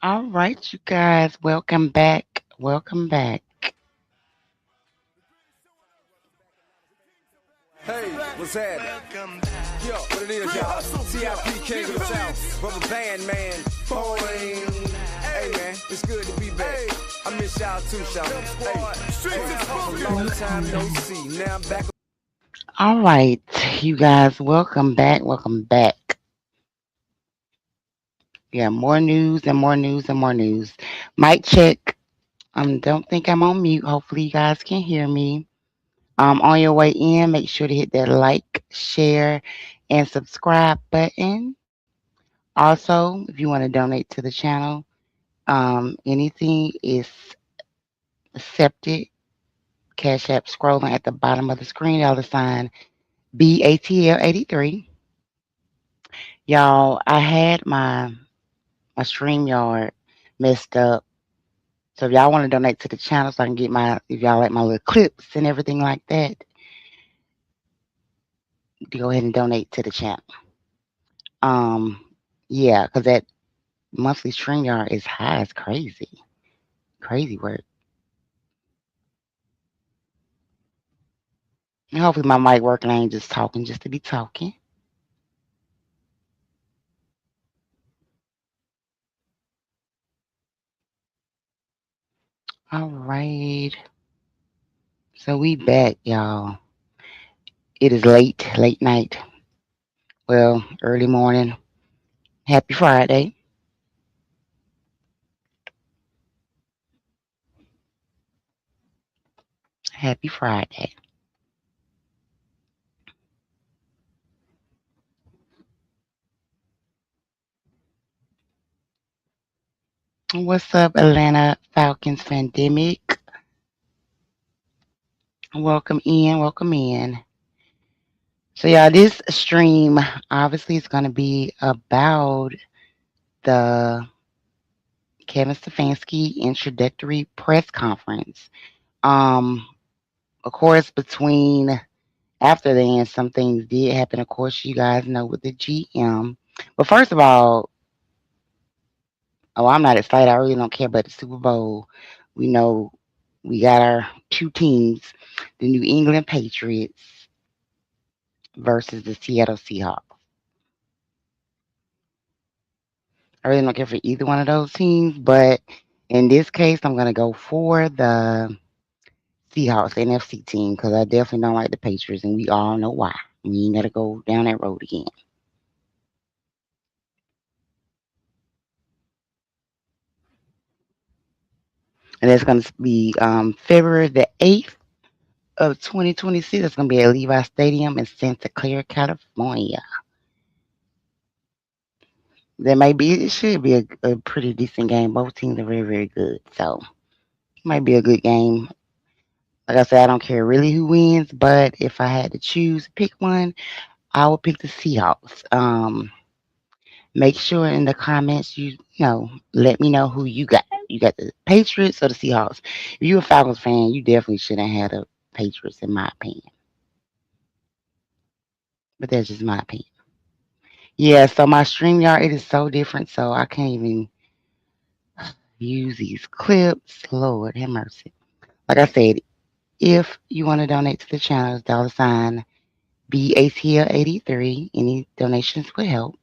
All right, you guys, welcome back. Welcome back. Hey, what's happening? Yo, what it is, y'all? TIP King of the South, rubber band man, boing. Hey man, it's good to be back. I miss y'all too, y'all. Hey, long time no see. Now I'm back. All right, you guys, welcome back. Welcome back. Yeah, more news and more news and more news. Mic check. Don't think I'm on mute. Hopefully, you guys can hear me. On your way in, make sure to hit that like, share, and subscribe button. Also, if you want to donate to the channel, anything is accepted. Cash App scrolling at the bottom of the screen, $sign BATL83. Y'all, I had my StreamYard messed up. So if y'all want to donate to the channel so I can get if y'all like my little clips and everything like that, go ahead and donate to the channel. Um, yeah, because that monthly StreamYard is high as crazy. Crazy work. And hopefully my mic working. I ain't just talking just to be talking. All right. So we back, y'all. It is late, late night. Well, early morning. Happy Friday. Happy Friday. What's up, Atlanta Falcons pandemic? Welcome in, welcome in. So, y'all, this stream obviously is going to be about the Kevin Stefanski introductory press conference. Um, of course, between after then, some things did happen. Of course, you guys know with the GM. But first of all, oh, I'm not excited. I really don't care about the Super Bowl. We know we got our two teams, the New England Patriots versus the Seattle Seahawks. I really don't care for either one of those teams, but in this case, I'm going to go for the Seahawks NFC team because I definitely don't like the Patriots, and we all know why. We ain't got to go down that road again. And that's going to be February the 8th of 2026. It's going to be at Levi Stadium in Santa Clara, California. It should be a pretty decent game. Both teams are very, very good. So it might be a good game. Like I said, I don't care really who wins, but if I had to choose, pick one, I would pick the Seahawks. Make sure in the comments let me know who you got. You got the Patriots or the Seahawks. If you're a Falcons fan, you definitely shouldn't have the Patriots, in my opinion. But that's just my opinion. Yeah, so my StreamYard, it is so different, so I can't even use these clips. Lord have mercy. Like I said, if you want to donate to the channel, it's $sign BATL83. Any donations would help.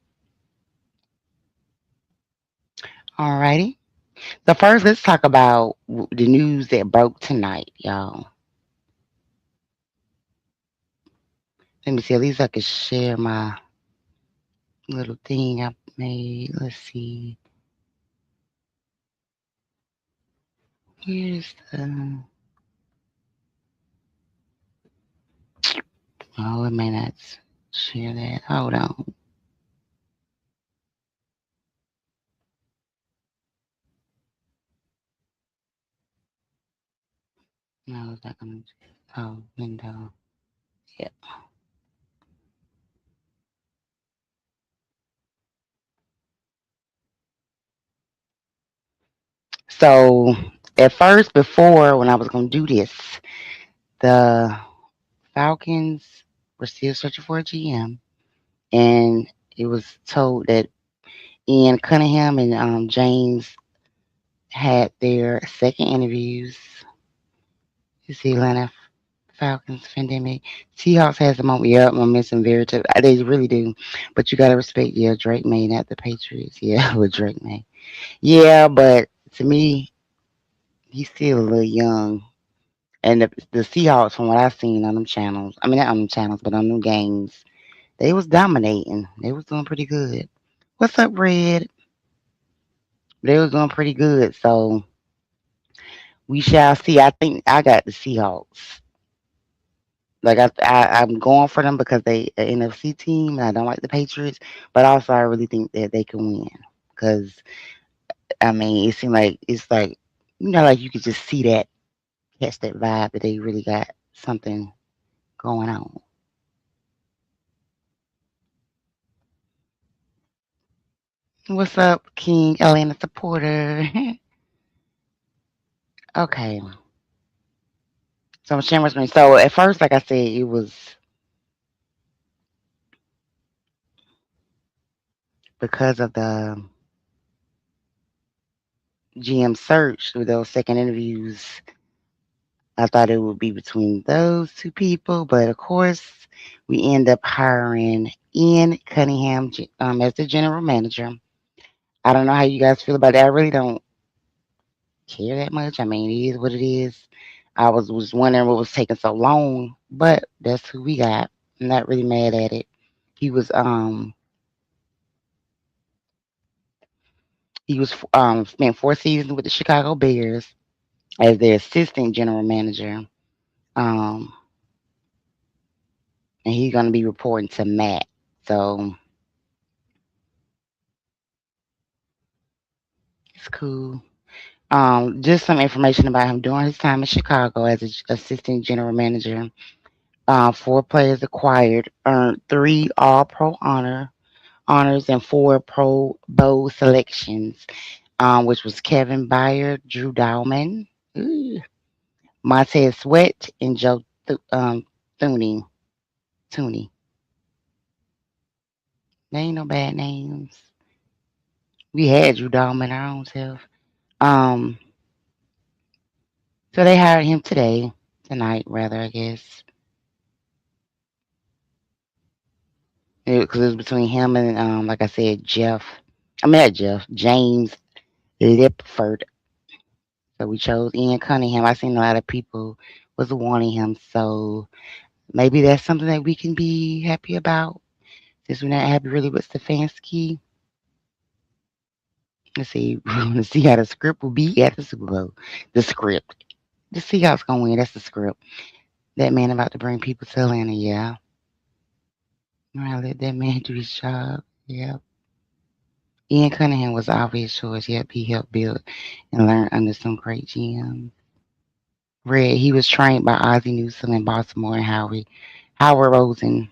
Alrighty. So first, let's talk about the news that broke tonight, y'all. Let me see. At least I could share my little thing I made. Let's see. Here's the. Oh, it may not share that. Hold on. No, it's not gonna. Oh, window. Yeah. So at first, before when I was gonna do this, the Falcons were still searching for a GM, and it was told that Ian Cunningham and James had their second interviews. You see Atlanta Falcons pandemic. Seahawks has the moment. Yeah, momentum very tough. They really do. But you gotta respect, yeah, Drake made, not the Patriots. Yeah, what Drake made. Yeah, but to me, he's still a little young. And the Seahawks, from what I've seen on them channels, I mean not on them channels, but on them games, they was dominating. They was doing pretty good. What's up, Red? They was doing pretty good. So we shall see. I think I got the Seahawks. Like I'm going for them because they an NFC team, and I don't like the Patriots. But also, I really think that they can win because I mean, it seemed like it's like like you could just see that, catch that vibe that they really got something going on. What's up, King Atlanta supporter? Okay, so I'm sharing my screen. So at first, like I said, it was because of the GM search with those second interviews. I thought it would be between those two people, but of course, we end up hiring Ian Cunningham as the general manager. I don't know how you guys feel about that. I really don't care that much. I mean, it is what it is. I was wondering what was taking so long, but that's who we got. I'm not really mad at it. He was spent 4 seasons with the Chicago Bears as their assistant general manager. Um, and he's gonna be reporting to Matt. So it's cool. Just some information about him during his time in Chicago as an assistant general manager. 4 players acquired, earned 3 All-Pro honors and 4 Pro Bowl selections, which was Kevin Byard, Drew Dalman, ooh, Montez Sweat, and Joe Thuney. Tooney. They ain't no bad names. We had Drew Dalman our own self. Um, so they hired him tonight rather, I guess, because it was between him and like I said, Jeff. I mean not Jeff, James Lipford. So we chose Ian Cunningham. I seen a lot of people was wanting him, so maybe that's something that we can be happy about. Since we're not happy really with Stefanski. Let's see. Let's see how the script will be at the Super Bowl. The script. The Seahawks gonna win. That's the script. That man about to bring people to Atlanta. Yeah. I let that man do his job. Yep. Ian Cunningham was the obvious choice. Yep. He helped build and learn under some great GMs. Red. He was trained by Ozzie Newsome in Baltimore and Howard Rosen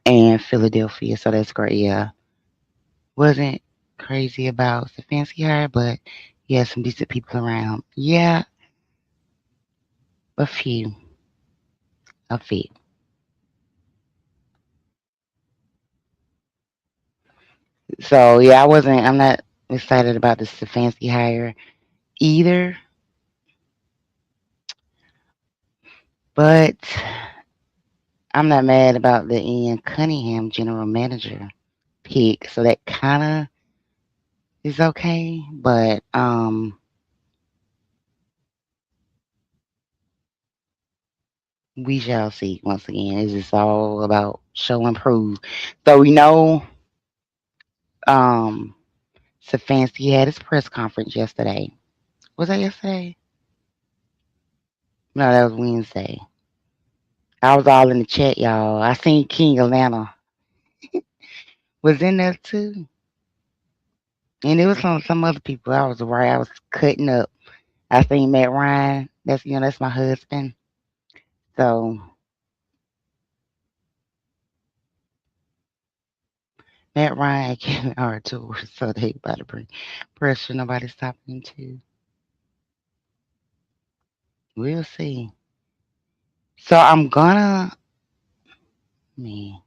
and Philadelphia. So that's great. Yeah. Wasn't crazy about Stefanski hire, but he had some decent people around. Yeah, a few, a few. So yeah, I'm not excited about the Stefanski hire either, but I'm not mad about the Ian Cunningham general manager pick. So that kind of is okay, but we shall see. Once again, it's just all about show and prove. So we know um Stefanski had his press conference yesterday. Was that yesterday? No, that was Wednesday. I was all in the chat, y'all. I seen King Atlanta was in there too. And it was some other people. I was right. I was cutting up. I seen Matt Ryan. That's my husband. So Matt Ryan came our tour, so they about to bring pressure. Nobody's stopping him too. We'll see. So I'm gonna me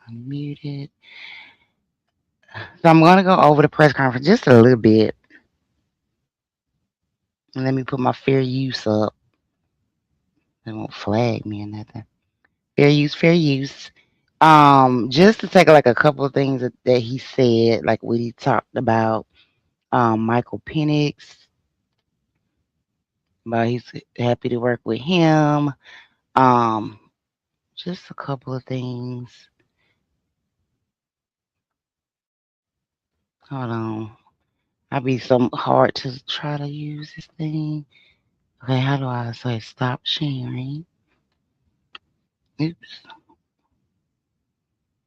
unmute it. So I'm going to go over the press conference just a little bit. And let me put my fair use up. They won't flag me or nothing. Fair use, fair use. Just to take like a couple of things that he said, like what he talked about. Michael Penix, but he's happy to work with him. Um, just a couple of things. Hold on. I'd be so hard to try to use this thing. Okay, how do I say stop sharing? Oops.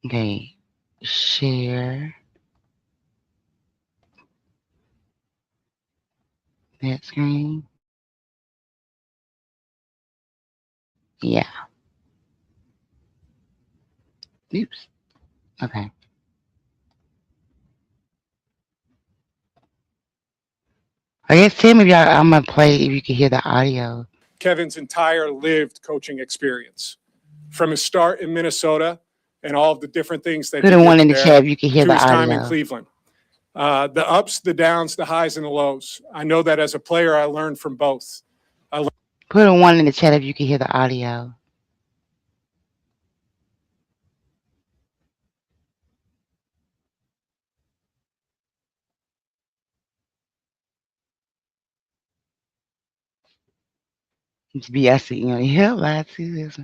Okay, share that screen. Yeah. Oops. Okay. I guess Tim, if y'all, I'm gonna play if you can hear the audio. Kevin's entire lived coaching experience, from his start in Minnesota and all of the different things that Put he a one did in the chat there, if you can hear to the his time in audio. Cleveland. The ups, the downs, the highs, and the lows. I know that as a player, I learned from both. Put a one in the chat if you can hear the audio. It's be I see, hell, I see this.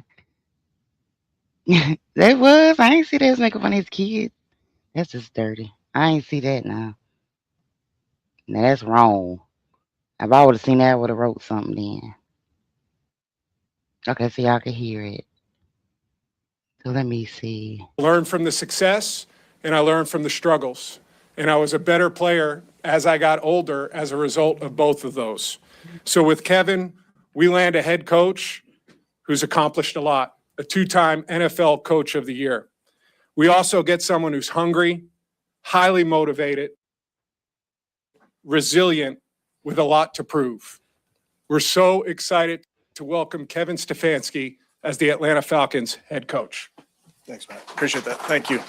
That was. I ain't see that was making fun of his kids. That's just dirty. I ain't see that now. Now that's wrong. If I would have seen that, I would have wrote something then. Okay, so y'all can hear it. So let me see. Learned from the success and I learned from the struggles. And I was a better player as I got older as a result of both of those. So with Kevin, we land a head coach who's accomplished a lot, a two-time NFL Coach of the Year. We also get someone who's hungry, highly motivated, resilient, with a lot to prove. We're so excited to welcome Kevin Stefanski as the Atlanta Falcons head coach. Thanks, Matt. Appreciate that. Thank you.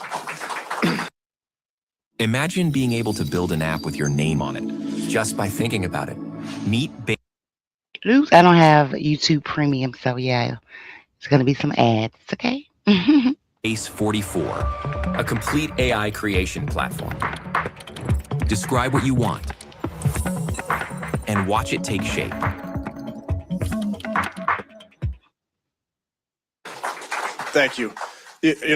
Imagine being able to build an app with your name on it just by thinking about it. Meet Oops, I don't have YouTube Premium, so yeah, it's gonna be some ads. Okay. Base 44, a complete AI creation platform. Describe what you want and watch it take shape. Thank you.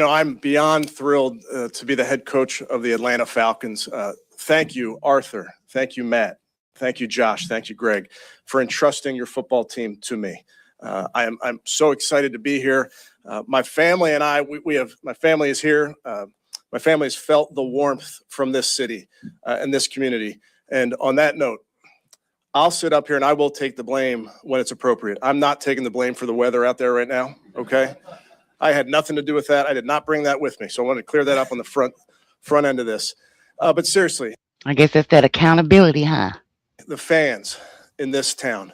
I'm beyond thrilled to be the head coach of the Atlanta Falcons. Thank you, Arthur. Thank you, Matt. Thank you, Josh. Thank you, Greg, for entrusting your football team to me. I'm so excited to be here. My family and I, my family is here. My family has felt the warmth from this city and this community. And on that note, I'll sit up here and I will take the blame when it's appropriate. I'm not taking the blame for the weather out there right now, okay? I had nothing to do with that. I did not bring that with me. So I want to clear that up on the front end of this. But seriously. I guess that's that accountability, huh? The fans in this town,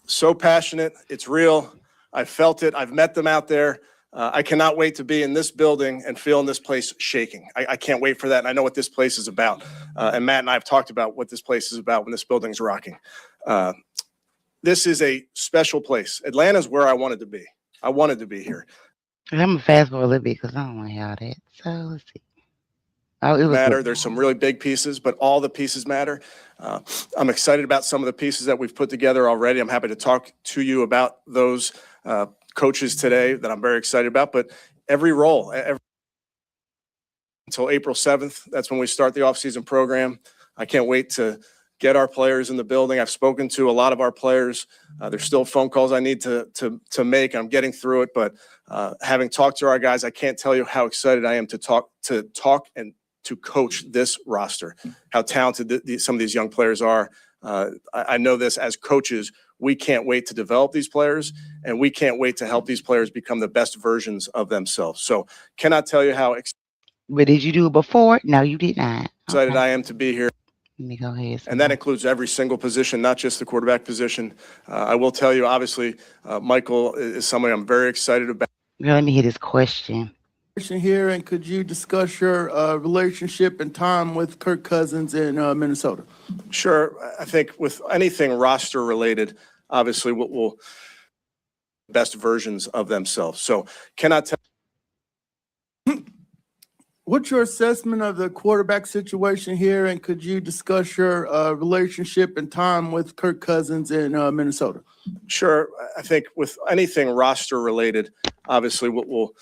so passionate. It's real. I felt it. I've met them out there. I cannot wait to be in this building and feeling this place shaking. I can't wait for that. And I know what this place is about. And Matt and I have talked about what this place is about when this building's rocking. This is a special place. Atlanta's where I wanted to be. I wanted to be here. I'm gonna fast forward a little bit because I don't want to hear all that. So let's see. Oh, it was matter. good. There's some really big pieces, but all the pieces matter. I'm excited about some of the pieces that we've put together already. I'm happy to talk to you about those coaches today that I'm very excited about. But every role, until April 7th, that's when we start the offseason program. I can't wait to get our players in the building. I've spoken to a lot of our players. There's still phone calls I need to make. I'm getting through it, but having talked to our guys, I can't tell you how excited I am to talk and to coach this roster, how talented some of these young players are. I know this as coaches, we can't wait to develop these players, and we can't wait to help these players become the best versions of themselves. So cannot tell you how But did you do it before? No, you did not. excited Okay. I am to be here. Let me go ahead. And that includes every single position, not just the quarterback position. I will tell you, obviously, Michael is somebody I'm very excited about. Girl, let me hear this question. Here, and could you discuss your relationship and time with Kirk Cousins in Minnesota? Sure. I think with anything roster related, obviously we'll best versions of themselves. So cannot tell. What's your assessment of the quarterback situation here, and could you discuss your relationship and time with Kirk Cousins in Minnesota? Sure. I think with anything roster related, obviously we'll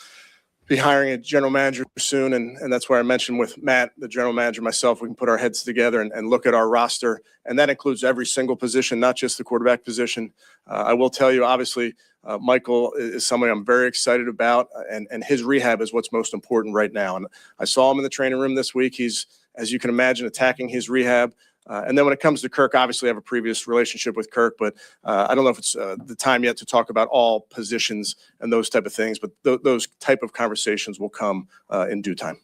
be hiring a general manager soon. And that's where I mentioned with Matt, the general manager, myself, we can put our heads together and look at our roster. And that includes every single position, not just the quarterback position. I will tell you, obviously, Michael is somebody I'm very excited about, and his rehab is what's most important right now. And I saw him in the training room this week. He's, as you can imagine, attacking his rehab. And then when it comes to Kirk, obviously I have a previous relationship with Kirk, but I don't know if it's the time yet to talk about all positions and those type of things, but those type of conversations will come in due time.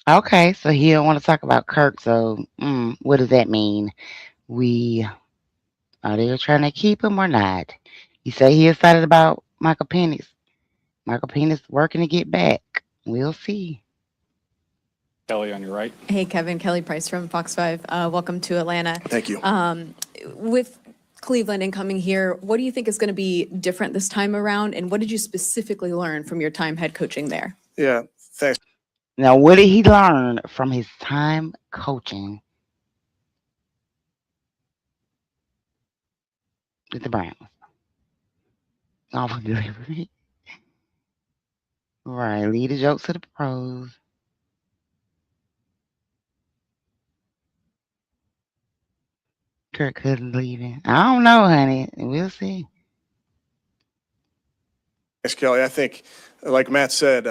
Okay, so he don't want to talk about Kirk. So what does that mean? Are they trying to keep him or not? You say he excited about Michael Penix. Michael Penix working to get back. We'll see. Kelly on your right. Hey, Kevin. Kelly Price from Fox 5. Welcome to Atlanta. Thank you. With Cleveland incoming here, what do you think is going to be different this time around? And what did you specifically learn from your time head coaching there? Yeah, thanks. Now, what did he learn from his time coaching with the Browns? Off delivery. Right, lead the jokes to the pros. Kirk Cousins leaving. I don't know, honey. We'll see. Thanks, Kelly. I think, like Matt said,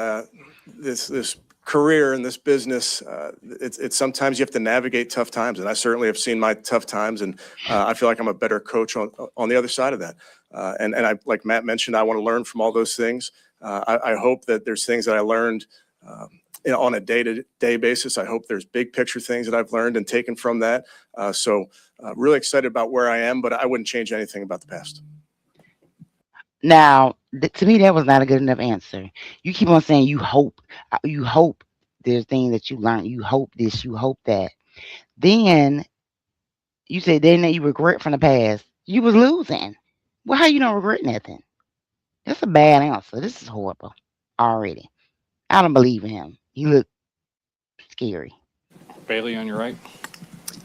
this career in this business, it's sometimes you have to navigate tough times, and I certainly have seen my tough times, and I feel like I'm a better coach on the other side of that. And I, like Matt mentioned, I want to learn from all those things. I hope that there's things that I learned on a day-to-day basis. I hope there's big picture things that I've learned and taken from that. So really excited about where I am, but I wouldn't change anything about the past. Now, to me, that was not a good enough answer. You keep on saying you hope there's things that you learn. You hope this, you hope that. Then you said then that you regret from the past. You was losing. Well, how you don't regret nothing? That's a bad answer. This is horrible already. I don't believe in him. He looked scary. Bailey on your right.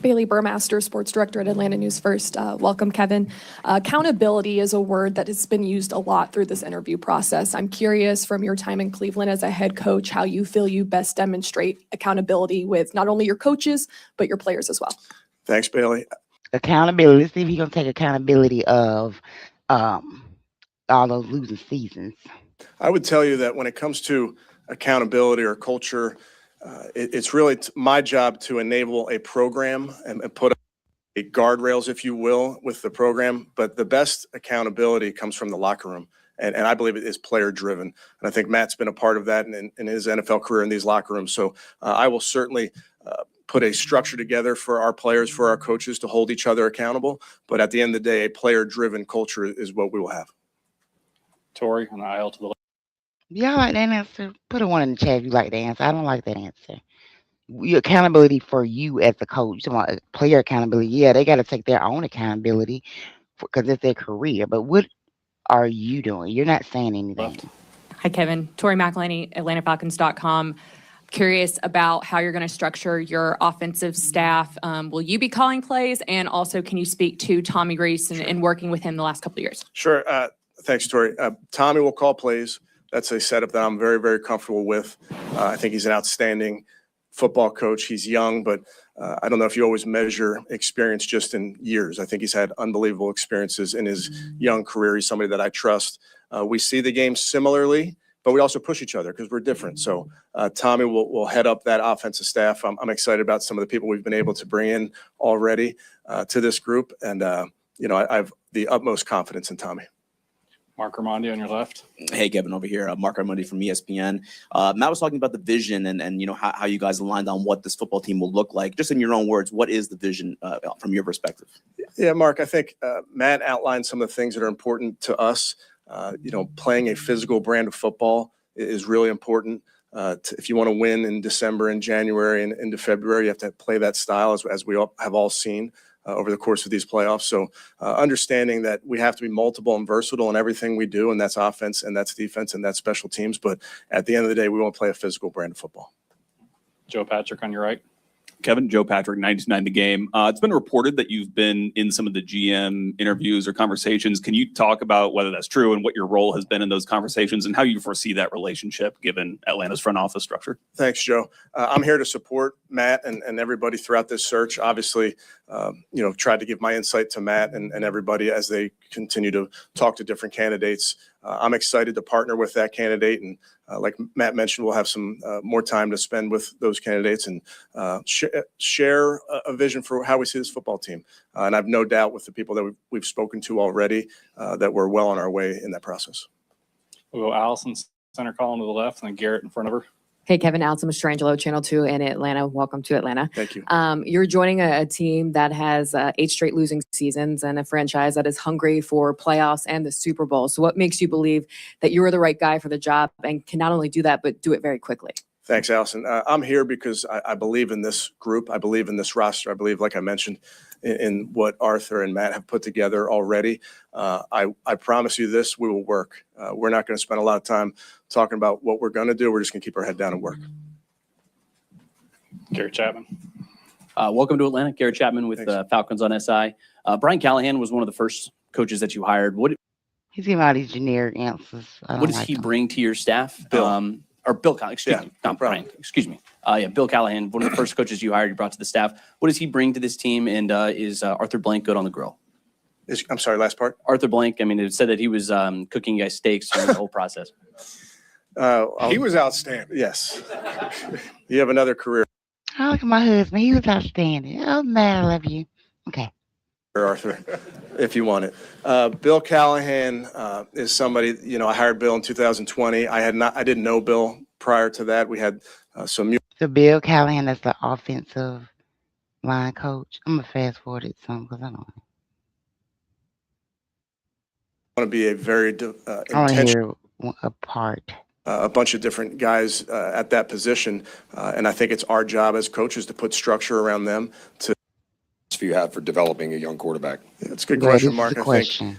Bailey Burmaster, sports director at Atlanta News First. Welcome, Kevin. Accountability is a word that has been used a lot through this interview process. I'm curious, from your time in Cleveland as a head coach, how you feel you best demonstrate accountability with not only your coaches, but your players as well. Thanks, Bailey. Accountability. Let's see if he's gonna take accountability of all those losing seasons. I would tell you that when it comes to accountability or culture, it's really my job to enable a program and put a guardrails, if you will, with the program. But the best accountability comes from the locker room. And I believe it is player driven. And I think Matt's been a part of that in his NFL career in these locker rooms. So I will certainly put a structure together for our players, for our coaches to hold each other accountable. But at the end of the day, a player driven culture is what we will have. Tori on the aisle to the left. Y'all like that answer? Put a one in the chat if you like the answer. I don't like that answer. Your accountability for you as a coach. You talking about player accountability. Yeah, they got to take their own accountability because it's their career. But what are you doing? You're not saying anything. Left. Hi, Kevin. Tori McElhaney, AtlantaFalcons.com. Curious about how you're going to structure your offensive staff. Will you be calling plays? And also, can you speak to Tommy Reese and working with him the last couple of years? Sure. Thanks, Tori. Tommy will call plays. That's a setup that I'm very, very comfortable with. I think he's an outstanding football coach. He's young, but I don't know if you always measure experience just in years. I think he's had unbelievable experiences in his young career. He's somebody that I trust. We see the game similarly, but we also push each other because we're different. So Tommy will head up that offensive staff. I'm excited about some of the people we've been able to bring in already to this group. And, I have the utmost confidence in Tommy. Mark Armandi on your left. Hey, Kevin, over here. Mark Armandi from ESPN. Matt was talking about the vision and how you guys aligned on what this football team will look like. Just in your own words, what is the vision from your perspective? Yeah, Mark, I think Matt outlined some of the things that are important to us. Playing a physical brand of football, is really important. If you want to win in December and January and into February, you have to play that style as we all have all seen over the course of these playoffs. So understanding that we have to be multiple and versatile in everything we do, and that's offense and that's defense and that's special teams. But at the end of the day, we want to play a physical brand of football. Joe Patrick on your right. Kevin, Joe Patrick, 99 The Game. It's been reported that you've been in some of the GM interviews or conversations. Can you talk about whether that's true and what your role has been in those conversations and how you foresee that relationship given Atlanta's front office structure? Thanks, Joe. I'm here to support Matt and everybody throughout this search. Obviously, tried to give my insight to Matt and everybody as they continue to talk to different candidates. I'm excited to partner with that candidate. And like Matt mentioned, we'll have some more time to spend with those candidates and share a vision for how we see this football team. And I have no doubt with the people that we've spoken to already that we're well on our way in that process. We'll go Allison, center column to the left, and then Garrett in front of her. Hey, Kevin, Allison Mastrangelo, Channel 2 in Atlanta. Welcome to Atlanta. Thank you. You're joining a team that has 8 straight losing seasons and a franchise that is hungry for playoffs and the Super Bowl. So what makes you believe that you're the right guy for the job and can not only do that, but do it very quickly? Thanks, Allison. I'm here because I believe in this group. I believe in this roster. I believe, like I mentioned, in what Arthur and Matt have put together already. I promise you this, we will work. We're not going to spend a lot of time talking about what we're going to do. We're just going to keep our head down and work. Garrett Chapman. Welcome to Atlanta. Garrett Chapman with Falcons on SI. Brian Callahan was one of the first coaches that you hired. He's giving all these generic answers. What does he bring to your staff? Bill. Bill Callahan, excuse me, not Brian, excuse me. Bill Callahan, one of the first coaches you hired, you brought to the staff. What does he bring to this team? And is Arthur Blank good on the grill? I'm sorry, last part? Arthur Blank, I mean, it said that he was cooking you guys steaks during the whole process. He was outstanding. Yes. You have another career. Oh, look at my husband. He was outstanding. Oh, man, I love you. Okay. Arthur, if you want it. Bill Callahan is somebody, I hired Bill in 2020. I didn't know Bill prior to that. We had some. So Bill Callahan is the offensive line coach. I'm going to fast forward it some because I don't want to be a very I want to hear a part. A bunch of different guys at that position. And I think it's our job as coaches to put structure around them to. You have for developing a young quarterback? That's a good question, Mark. I think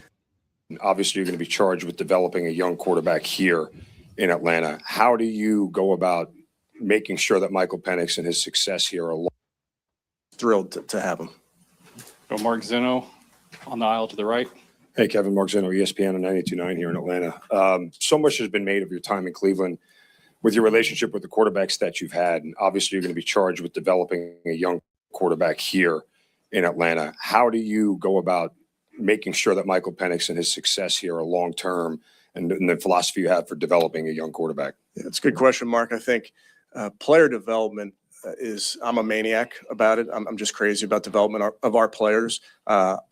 obviously you're going to be charged with developing a young quarterback here in Atlanta. How do you go about making sure that Michael Penix and his success here are thrilled to have him? Go Mark Zeno on the aisle to the right. Hey, Kevin, Mark Zeno, ESPN on 92.9 here in Atlanta. So much has been made of your time in Cleveland with your relationship with the quarterbacks that you've had. And obviously you're going to be charged with developing a young quarterback here in Atlanta. How do you go about making sure that Michael Penix and his success here are long-term and the philosophy you have for developing a young quarterback? Yeah, that's a good question, Mark. I think player development I'm a maniac about it. I'm just crazy about development of our players.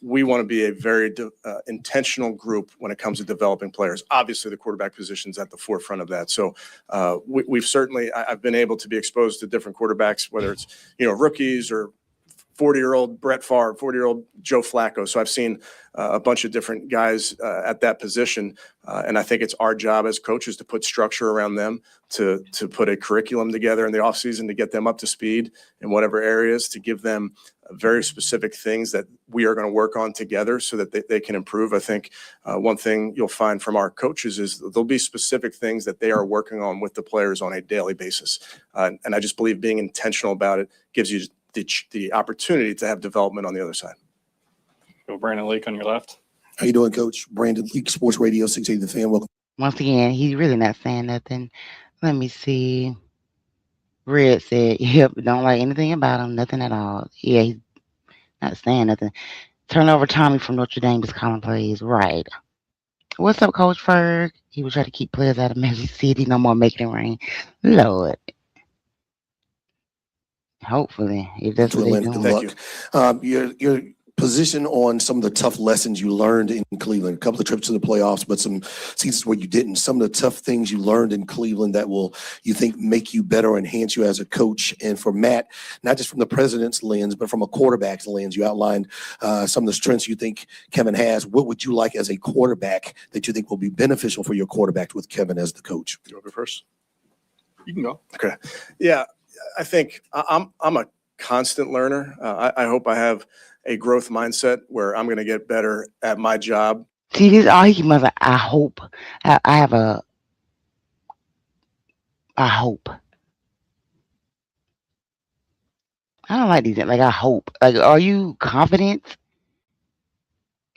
We want to be a very intentional group when it comes to developing players. Obviously, the quarterback position's at the forefront of that. So we've certainly, I've been able to be exposed to different quarterbacks, whether it's, rookies or 40-year-old Brett Favre, 40-year-old Joe Flacco. So I've seen a bunch of different guys at that position. And I think it's our job as coaches to put structure around them, to put a curriculum together in the offseason to get them up to speed in whatever areas, to give them very specific things that we are going to work on together so that they can improve. I think one thing you'll find from our coaches is there'll be specific things that they are working on with the players on a daily basis. And I just believe being intentional about it gives you the opportunity to have development on the other side. Go Brandon Leak on your left. How you doing, Coach? Brandon Leak, Sports Radio 680 The Fan. Welcome. Once again, he's really not saying nothing. Let me see. Red said, yep, don't like anything about him, nothing at all. Yeah, he's not saying nothing. Turnover Tommy from Notre Dame is calling plays. Right. What's up, Coach Ferg? He would try to keep players out of Magic City. No more making it rain. Lord. Hopefully, if that's what they're doing. Thank you. Your position on some of the tough lessons you learned in Cleveland. A couple of trips to the playoffs, but some seasons where you didn't. Some of the tough things you learned in Cleveland that will, you think, make you better, enhance you as a coach. And for Matt, not just from the president's lens, but from a quarterback's lens, you outlined some of the strengths you think Kevin has. What would you like as a quarterback that you think will be beneficial for your quarterback with Kevin as the coach? You want to go first? You can go. Okay. Yeah, I think I'm a constant learner. I hope I have a growth mindset where I'm going to get better at my job. See, this all he mother. I hope. I have a. I hope. I don't like these. Like I hope. Like, are you confident?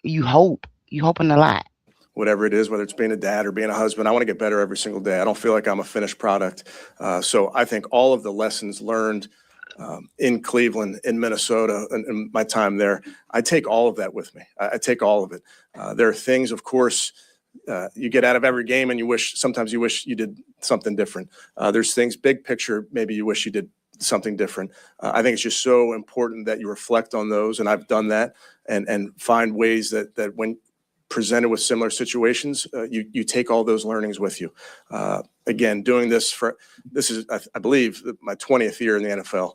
You hope. You hoping a lot. Whatever it is, whether it's being a dad or being a husband, I want to get better every single day. I don't feel like I'm a finished product. So I think all of the lessons learned in Cleveland, in Minnesota, and my time there, I take all of that with me. I take all of it. There are things, of course, you get out of every game and sometimes you wish you did something different. There's things, big picture, maybe you wish you did something different. I think it's just so important that you reflect on those, and I've done that, and find ways that when presented with similar situations, you take all those learnings with you. Again, doing this is, I believe, my 20th year in the NFL,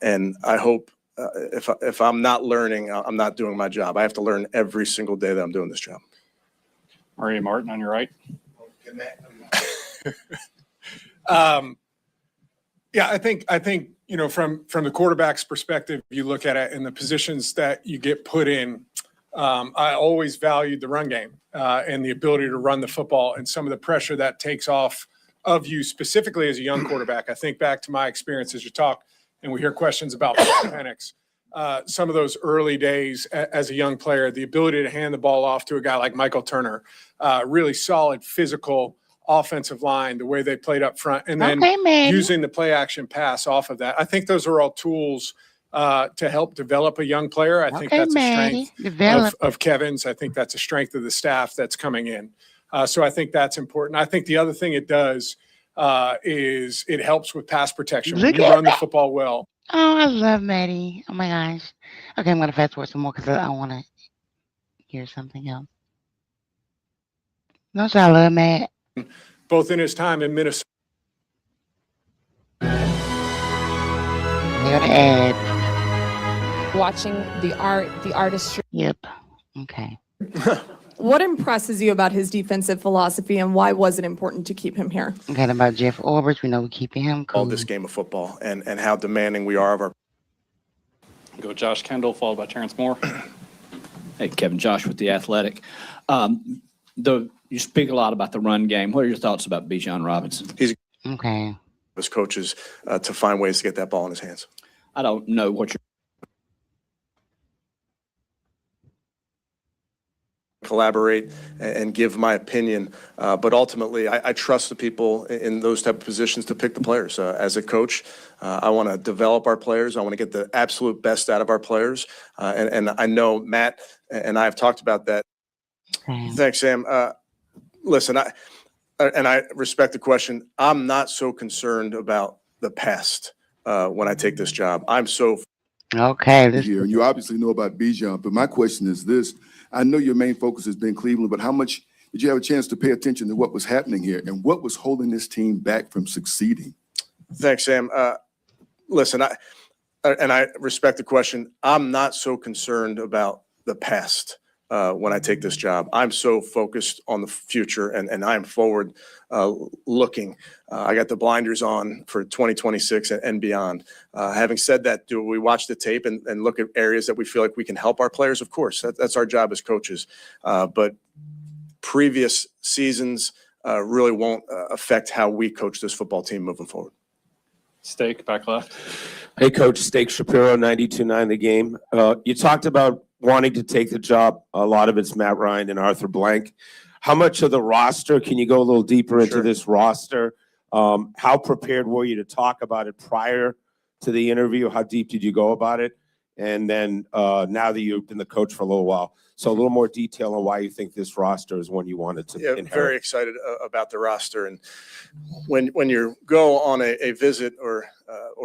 and I hope if I'm not learning, I'm not doing my job. I have to learn every single day that I'm doing this job. Maria Martin on your right. Yeah, I think from the quarterback's perspective, you look at it in the positions that you get put in. I always valued the run game and the ability to run the football and some of the pressure that takes off of you, specifically as a young quarterback. I think back to my experience as you talk and we hear questions about Penix. Some of those early days as a young player, the ability to hand the ball off to a guy like Michael Turner, really solid physical offensive line, the way they played up front, and then using the play action pass off of that. I think those are all tools to help develop a young player. I think that's a strength of Kevin's. I think that's a strength of the staff that's coming in. So I think that's important. I think the other thing it does is it helps with pass protection. When you run the football well. Oh, I love Maddie. Oh my gosh. Okay, I'm gonna fast forward some more because I want to hear something else. No, so I love Matt. Both in his time in Minnesota. Watching the artistry. Yep. Okay. What impresses you about his defensive philosophy, and why was it important to keep him here? Okay, about Jeff Orbridge, we know we're keeping him cool. All this game of football and how demanding we are of our. Go Josh Kendall, followed by Terrence Moore. Hey, Kevin, Josh with The Athletic. You speak a lot about the run game. What are your thoughts about Bijan Robinson? He's okay. His coaches to find ways to get that ball in his hands. I don't know what you're. Collaborate and give my opinion, but ultimately I trust the people in those type of positions to pick the players. As a coach, I want to develop our players. I want to get the absolute best out of our players, and I know Matt and I have talked about that. Thanks, Sam. Listen, I respect the question. I'm not so concerned about the past when I take this job. I'm so okay. Here, you obviously know about Bijan, but my question is this. I know your main focus has been Cleveland, but how much did you have a chance to pay attention to what was happening here and what was holding this team back from succeeding? Thanks, Sam. Listen, I respect the question. I'm not so concerned about the past when I take this job. I'm so focused on the future and I'm forward looking. I got the blinders on for 2026 and beyond. Having said that, do we watch the tape and look at areas that we feel like we can help our players? Of course, that's our job as coaches. But previous seasons really won't affect how we coach this football team moving forward. Steak, back left. Hey, Coach. Steak Shapiro, 92.9 The Game. You talked about wanting to take the job. A lot of it's Matt Ryan and Arthur Blank. How much of the roster, can you go a little deeper into this roster? How prepared were you to talk about it prior to the interview? How deep did you go about it? and then now that you've been the coach for a little while. So a little more detail on why you think this roster is one you wanted to Yeah, inherit. very excited about the roster. And when you go on a visit or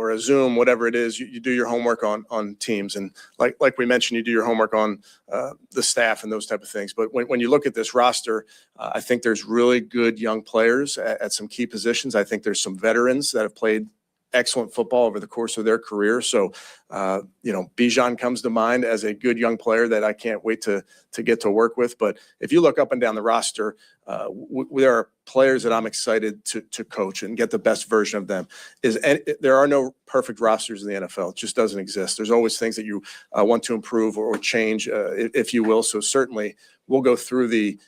a Zoom, whatever it is, you do your homework on teams. And like we mentioned, you do your homework on the staff and those type of things. But when you look at this roster, I think there's really good young players at some key positions. I think there's some veterans that have played excellent football over the course of their career. So, Bijan comes to mind as a good young player that I can't wait to get to work with. But if you look up and down the roster, there are players that I'm excited to coach and get the best version of them. There are no perfect rosters in the NFL. It just doesn't exist. There's always things that you want to improve or change, if you will. So certainly we'll go through the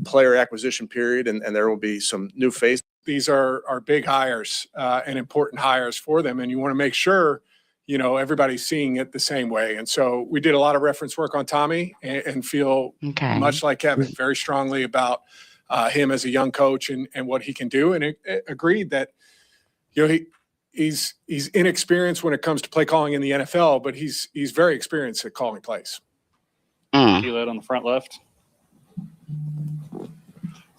player acquisition period, and there will be some new faces. These are big hires and important hires for them, and you want to make sure everybody's seeing it the same way. And so we did a lot of reference work on Tommy and feel much like Kevin, very strongly about him as a young coach and what he can do, and agreed that he's inexperienced when it comes to play calling in the NFL, but he's very experienced at calling plays. He led on the front left.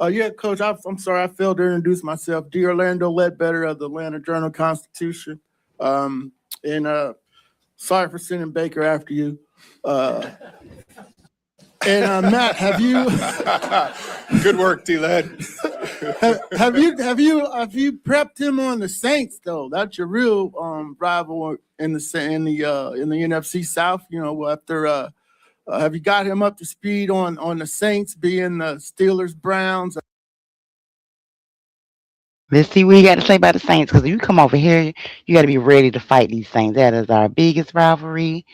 Yeah, Coach, I'm sorry, I failed to introduce myself. D. Orlando Ledbetter of the Atlanta Journal-Constitution. And sorry for sending Baker after you. Matt, have you? Good work, D-Led. have you prepped him on the Saints though? That's your real rival in the NFC South. After have you got him up to speed on the Saints being the Steelers, Browns? Let's see what you got to say about the Saints, because if you come over here, you got to be ready to fight these Saints. That is our biggest rivalry,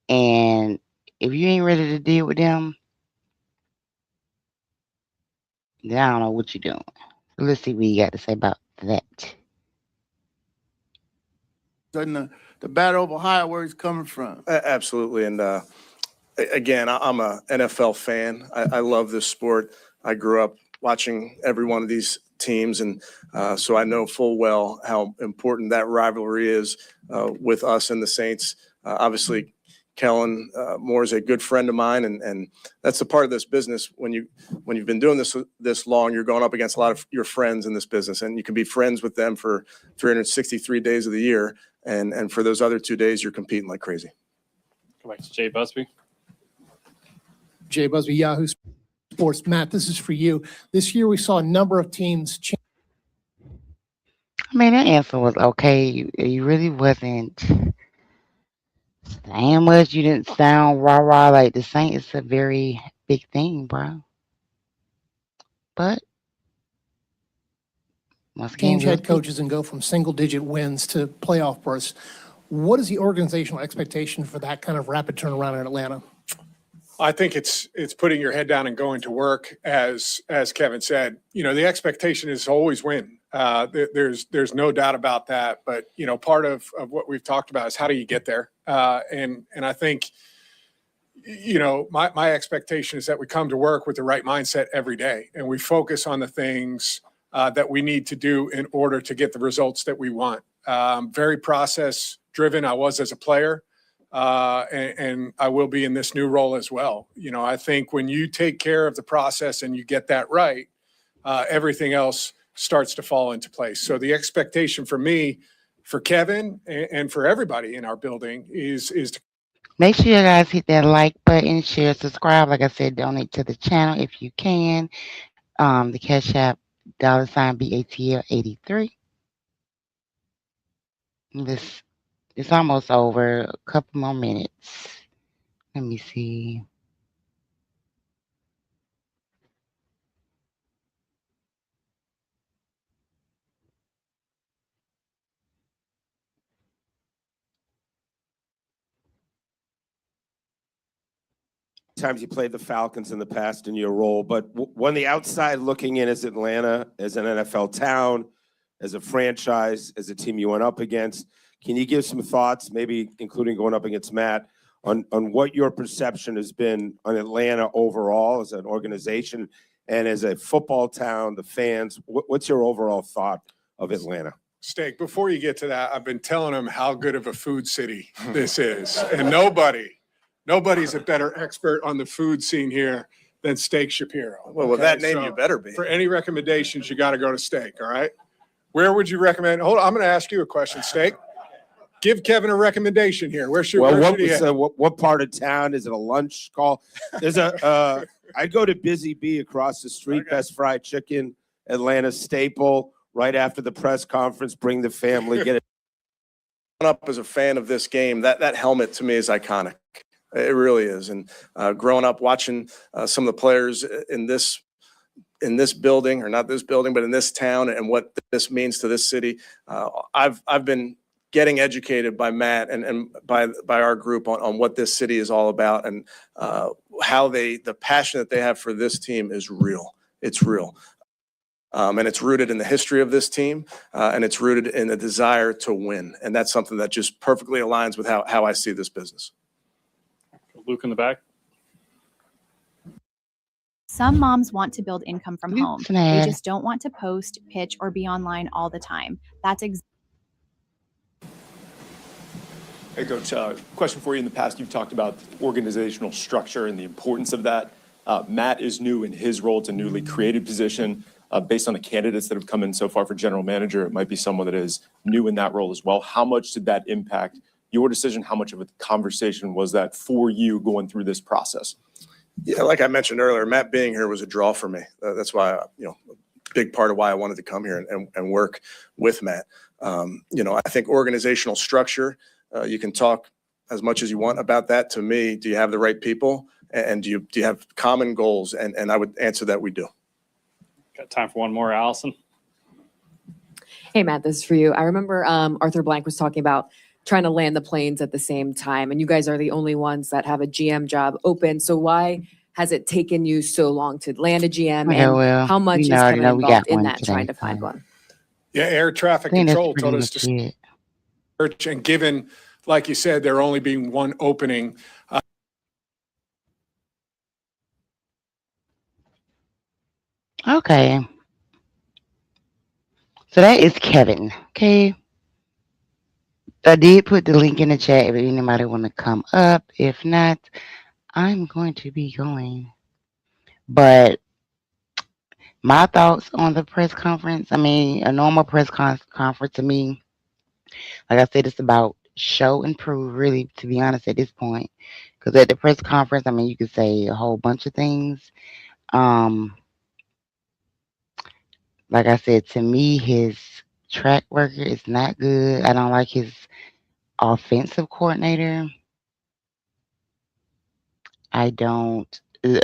and if you ain't ready to deal with them, then I don't know what you're doing. So let's see what you got to say about that. And the battle of Ohio, where he's coming from. Absolutely. And again, I'm a NFL fan. I love this sport. I grew up watching every one of these teams, and so I know full well how important that rivalry is with us and the Saints. Obviously, Kellen Moore is a good friend of mine, and that's a part of this business. When you've been doing this long, you're going up against a lot of your friends in this business, and you can be friends with them for 363 days of the year, and for those other 2 days, you're competing like crazy. Go back to Jay Busby. Jay Busby, Yahoo Sports. Matt, this is for you. This year we saw a number of teams change. I mean, that answer was okay. You really wasn't saying much. You didn't sound rah-rah like the Saints. It's a very big thing, bro. But once again, Change head coaches and go from single-digit wins to playoff berths. What is the organizational expectation for that kind of rapid turnaround in Atlanta? I think it's putting your head down and going to work, as Kevin said. The expectation is to always win. There's no doubt about that. But part of what we've talked about is how do you get there? And I think my expectation is that we come to work with the right mindset every day, and we focus on the things that we need to do in order to get the results that we want. Very process driven. I was as a player. And I will be in this new role as well. I think when you take care of the process and you get that right, everything else starts to fall into place. So the expectation for me, for Kevin, and for everybody in our building is to make sure you guys hit that like button, share, subscribe. Like I said, donate to the channel if you can. The Cash App, $BATL83. It's almost over. A couple more minutes. Let me see. Times you played the Falcons in the past in your role, but when the outside looking in as Atlanta, as an NFL town, as a franchise, as a team you went up against, can you give some thoughts, maybe including going up against Matt, on what your perception has been on Atlanta overall as an organization and as a football town, the fans? What's your overall thought of Atlanta? Steak, before you get to that, I've been telling them how good of a food city this is. And nobody's a better expert on the food scene here than Steak Shapiro. Well, with Okay, that name, so you better be. For any recommendations, you got to go to Steak, all right? Where would you recommend? Hold on, I'm going to ask you a question, Steak. Give Kevin a recommendation here. Where should, Well, where what should he was head? what part of town is it? A lunch call? There's a I'd go to Busy Bee across the street. Okay. Best fried chicken, Atlanta staple. Right after the press conference, bring the family. Get it. Up as a fan of this game, that helmet to me is iconic. It really is. And growing up watching some of the players in this building, or not this building, but in this town, and what this means to this city, I've been getting educated by Matt and by our group on what this city is all about, and how the passion that they have for this team is real. It's real. And it's rooted in the history of this team, and it's rooted in the desire to win. And that's something that just perfectly aligns with how I see this business. Luke in the back. Some moms want to build income from home. They Snap. just don't want to post, pitch, or be online all the time. That's Hey, Coach, question for you. In the past, you've talked about organizational structure and the importance of that. Matt is new in his role. It's a newly created position. Based on the candidates that have come in so far for general manager, it might be someone that is new in that role as well. How much did that impact your decision? How much of a conversation was that for you going through this process? Yeah, like I mentioned earlier, Matt being here was a draw for me. That's why, a big part of why I wanted to come here and work with Matt. I think organizational structure, you can talk as much as you want about that. To me, do you have the right people, and do you have common goals? And I would answer that we do. Got time for one more, Allison. Hey, Matt, this is for you. I remember Arthur Blank was talking about trying to land the planes at the same time, and you guys are the only ones that have a GM job open. So why has it taken you so long to land a GM, Okay, and well, how much is already Kevin know we got involved in one that, today, trying to so. find one? Yeah, air traffic I think that's control pretty told us much to it. search, and given, like you said, there only being one opening. Okay. So that is Kevin. Okay. I did put the link in the chat if anybody want to come up. If not, I'm going to be going. But my thoughts on the press conference, I mean, a normal press conference to me, like I said, it's about show and prove, really, to be honest, at this point. Because at the press conference, I mean, you could say a whole bunch of things. Like I said, to me, his track record is not good. I don't like his offensive coordinator. I don't. With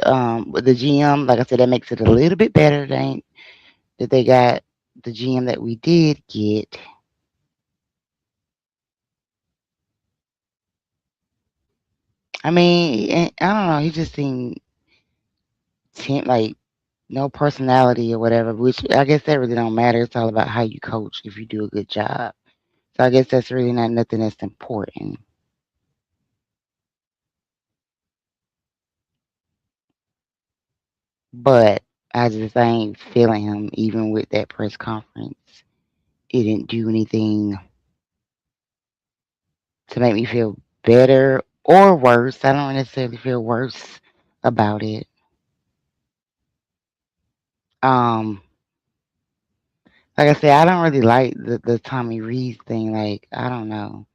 the GM, like I said, that makes it a little bit better. That they got the GM that we did get. I mean, I don't know. He just seemed like no personality or whatever. Which I guess that really don't matter. It's all about how you coach. If you do a good job, so I guess that's really not nothing that's important. But I just ain't feeling him even with that press conference. It didn't do anything to make me feel better or worse. I don't necessarily feel worse about it. Um, like I said, I don't really like the Tommy Rees thing. Like, I don't know.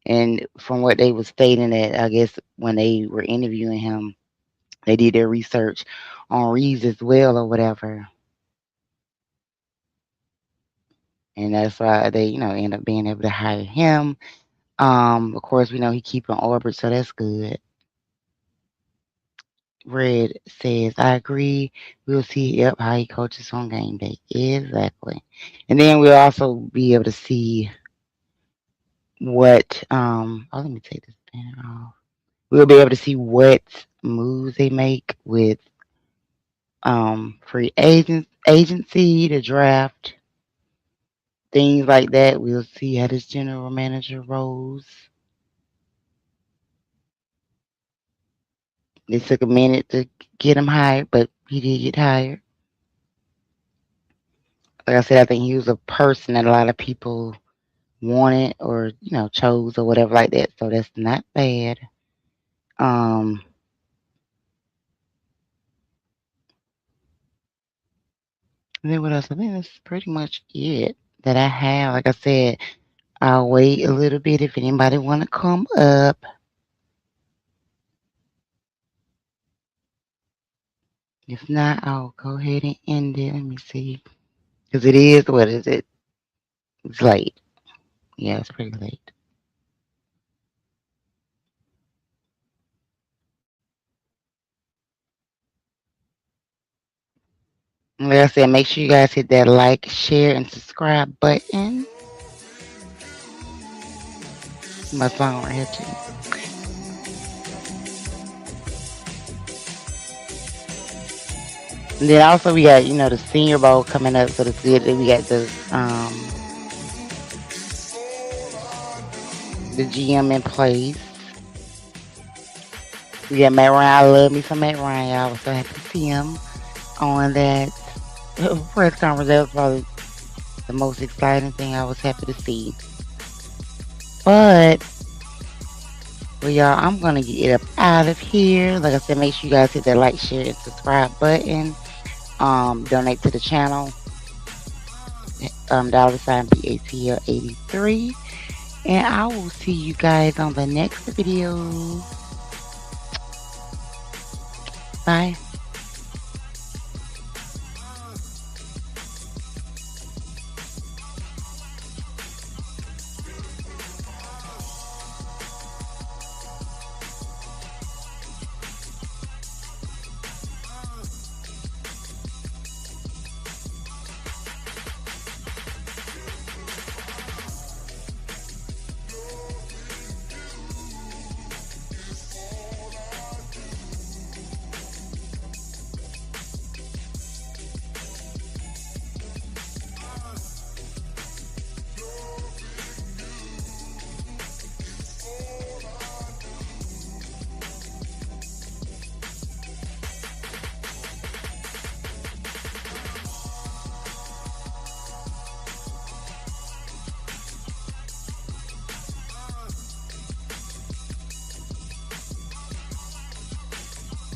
And from what they were stating that I guess when they were interviewing him, they did their research on Reeves as well or whatever. And that's why they, end up being able to hire him. Of course, we know he keeping orbit, so that's good. Red says, I agree. We'll see how he coaches on game day. Exactly. And then we'll also be able to see what let me take this banner off. We'll be able to see what moves they make with free agency, the draft, things like that. We'll see how this general manager rolls. It took a minute to get him hired, but he did get hired. Like I said, I think he was a person that a lot of people wanted or, chose or whatever like that. So that's not bad. Um, and then what else? I think that's pretty much it that I have. Like I said, I'll wait a little bit if anybody want to come up. If not, I'll go ahead and end it. Let me see. Because it is, what is it? It's late. Yeah, it's pretty late. Like I said, make sure you guys hit that like, share, and subscribe button. My phone right here too. And then also we got, the Senior Bowl coming up, so it's good that we got the GM in place. We got Matt Ryan. I love me some Matt Ryan. Y'all. I was so happy to see him on that press conference. That was probably the most exciting thing I was happy to see. But, well, y'all, I'm going to get up out of here. Like I said, make sure you guys hit that like, share, and subscribe button. Donate to the channel. $BATL83. And I will see you guys on the next video. Bye.